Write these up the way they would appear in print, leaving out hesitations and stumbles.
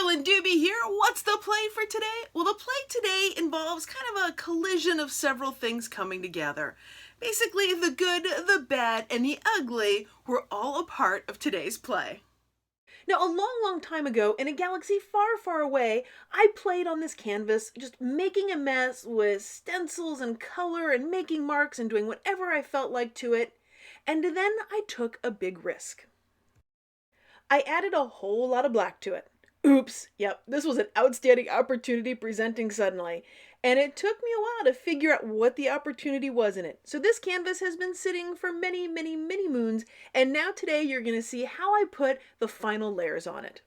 Carolyn Doobie here. What's the play for today? Well, the play today involves kind of a collision of several things coming together. Basically, the good, the bad, and the ugly were all a part of today's play. Now, a long time ago, in a galaxy far away, I played on this canvas, just making a mess with stencils and color and making marks and doing whatever I felt like to it. And then I took a big risk. I added a whole lot of black to it. Oops, yep, this was an outstanding opportunity presenting suddenly. And it took me a while to figure out what the opportunity was in it. So this canvas has been sitting for many moons, and now today you're going to see how I put the final layers on it.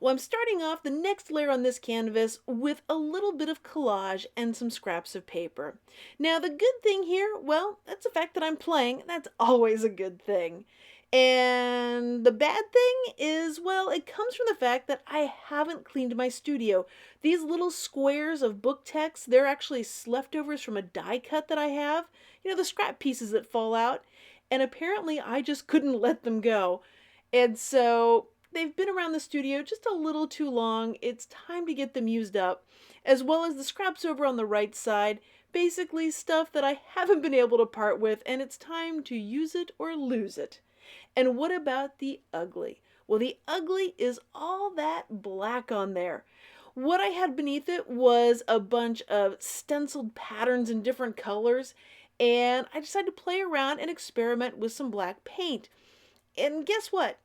Well, I'm starting off the next layer on this canvas with a little bit of collage and some scraps of paper. Now, the good thing here, well, that's the fact that I'm playing. That's always a good thing. And the bad thing is, well, it comes from the fact that I haven't cleaned my studio. These little squares of book text, they're actually leftovers from a die cut that I have. You know, the scrap pieces that fall out. And apparently I just couldn't let them go. And so they've been around the studio just a little too long. It's time to get them used up, as well as the scraps over on the right side. Basically stuff that I haven't been able to part with, and it's time to use it or lose it. And what about the ugly? Well, the ugly is all that black on there. What I had beneath it was a bunch of stenciled patterns in different colors, and I decided to play around and experiment with some black paint. And guess what?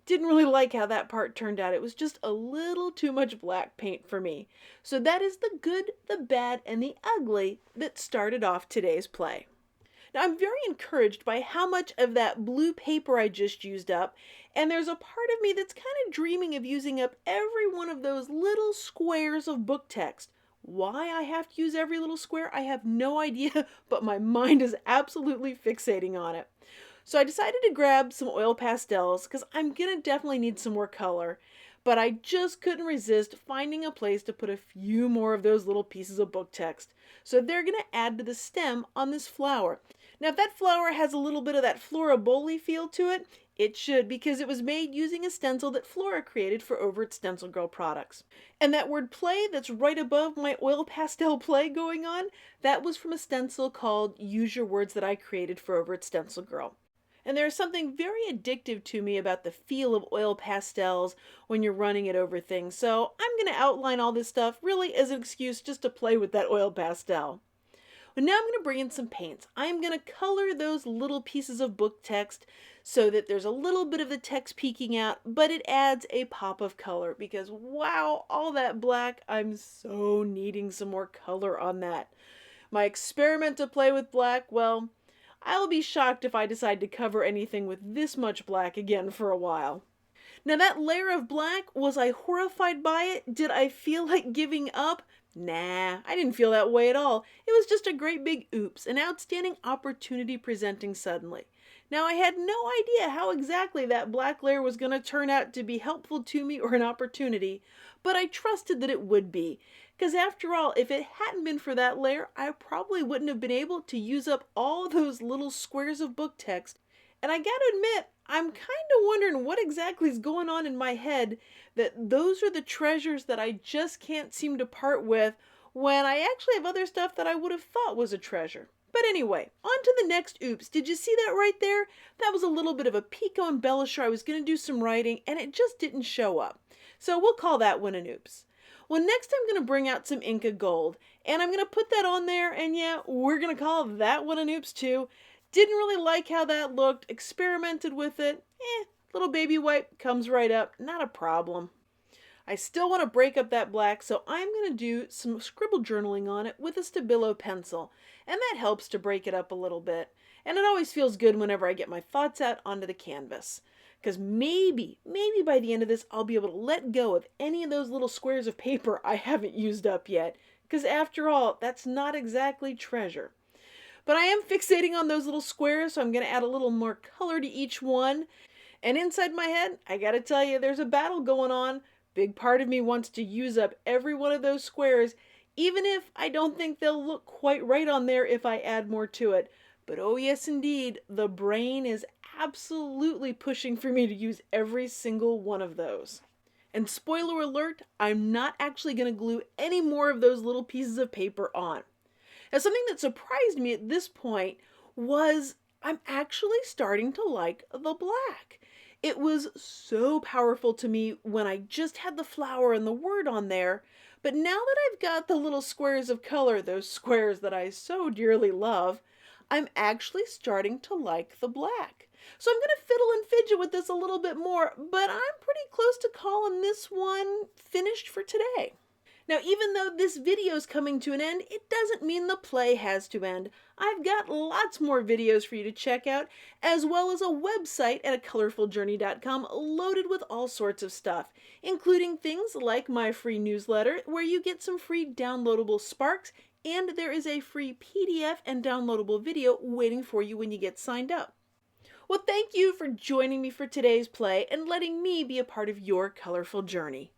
Didn't really like how that part turned out. It was just a little too much black paint for me. So that is the good, the bad, and the ugly that started off today's play. Now, I'm very encouraged by how much of that blue paper I just used up, and there's a part of me that's kind of dreaming of using up every one of those little squares of book text. Why I have to use every little square, I have no idea, but my mind is absolutely fixating on it. So I decided to grab some oil pastels because I'm going to definitely need some more color, but I just couldn't resist finding a place to put a few more of those little pieces of book text. So they're going to add to the stem on this flower. Now, if that flower has a little bit of that Flora-Bowley feel to it, it should, because it was made using a stencil that Flora created for over at StencilGirl Products. And that word play that's right above my oil pastel play going on, that was from a stencil called Use Your Words that I created for over at StencilGirl. And there's something very addictive to me about the feel of oil pastels when you're running it over things. So I'm going to outline all this stuff really as an excuse just to play with that oil pastel. But now I'm going to bring in some paints. I am going to color those little pieces of book text so that there's a little bit of the text peeking out, but it adds a pop of color because wow, all that black, I'm so needing some more color on that. My experiment to play with black, well, I'll be shocked if I decide to cover anything with this much black again for a while. Now that layer of black, was I horrified by it? Did I feel like giving up? Nah, I didn't feel that way at all. It was just a great big oops, an outstanding opportunity presenting suddenly. Now I had no idea how exactly that black layer was going to turn out to be helpful to me or an opportunity, but I trusted that it would be. Because after all, if it hadn't been for that layer, I probably wouldn't have been able to use up all those little squares of book text. And I gotta admit, I'm kind of wondering what exactly is going on in my head that those are the treasures that I just can't seem to part with when I actually have other stuff that I would have thought was a treasure. But anyway, on to the next oops. Did you see that right there? That was a little bit of a pico embellisher. I was going to do some writing and it just didn't show up. So we'll call that one an oops. Well, next I'm going to bring out some Inca Gold, and I'm going to put that on there, and yeah, we're going to call that one an oops too. Didn't really like how that looked, experimented with it, little baby wipe comes right up, not a problem. I still want to break up that black, so I'm going to do some scribble journaling on it with a Stabilo pencil, and that helps to break it up a little bit. And it always feels good whenever I get my thoughts out onto the canvas. Because maybe by the end of this, I'll be able to let go of any of those little squares of paper I haven't used up yet. Because after all, that's not exactly treasure. But I am fixating on those little squares, so I'm going to add a little more color to each one. And inside my head, I got to tell you, there's a battle going on. Big part of me wants to use up every one of those squares, even if I don't think they'll look quite right on there if I add more to it. But oh yes indeed, the brain is absolutely pushing for me to use every single one of those. And spoiler alert, I'm not actually going to glue any more of those little pieces of paper on. Now, something that surprised me at this point was I'm actually starting to like the black. It was so powerful to me when I just had the flower and the word on there, but now that I've got the little squares of color, those squares that I so dearly love, I'm actually starting to like the black. So I'm going to fiddle and fidget with this a little bit more, but I'm pretty close to calling this one finished for today. Now, even though this video is coming to an end, it doesn't mean the play has to end. I've got lots more videos for you to check out, as well as a website at acolorfuljourney.com loaded with all sorts of stuff, including things like my free newsletter, where you get some free downloadable sparks, and there is a free PDF and downloadable video waiting for you when you get signed up. Well, thank you for joining me for today's play and letting me be a part of your colorful journey.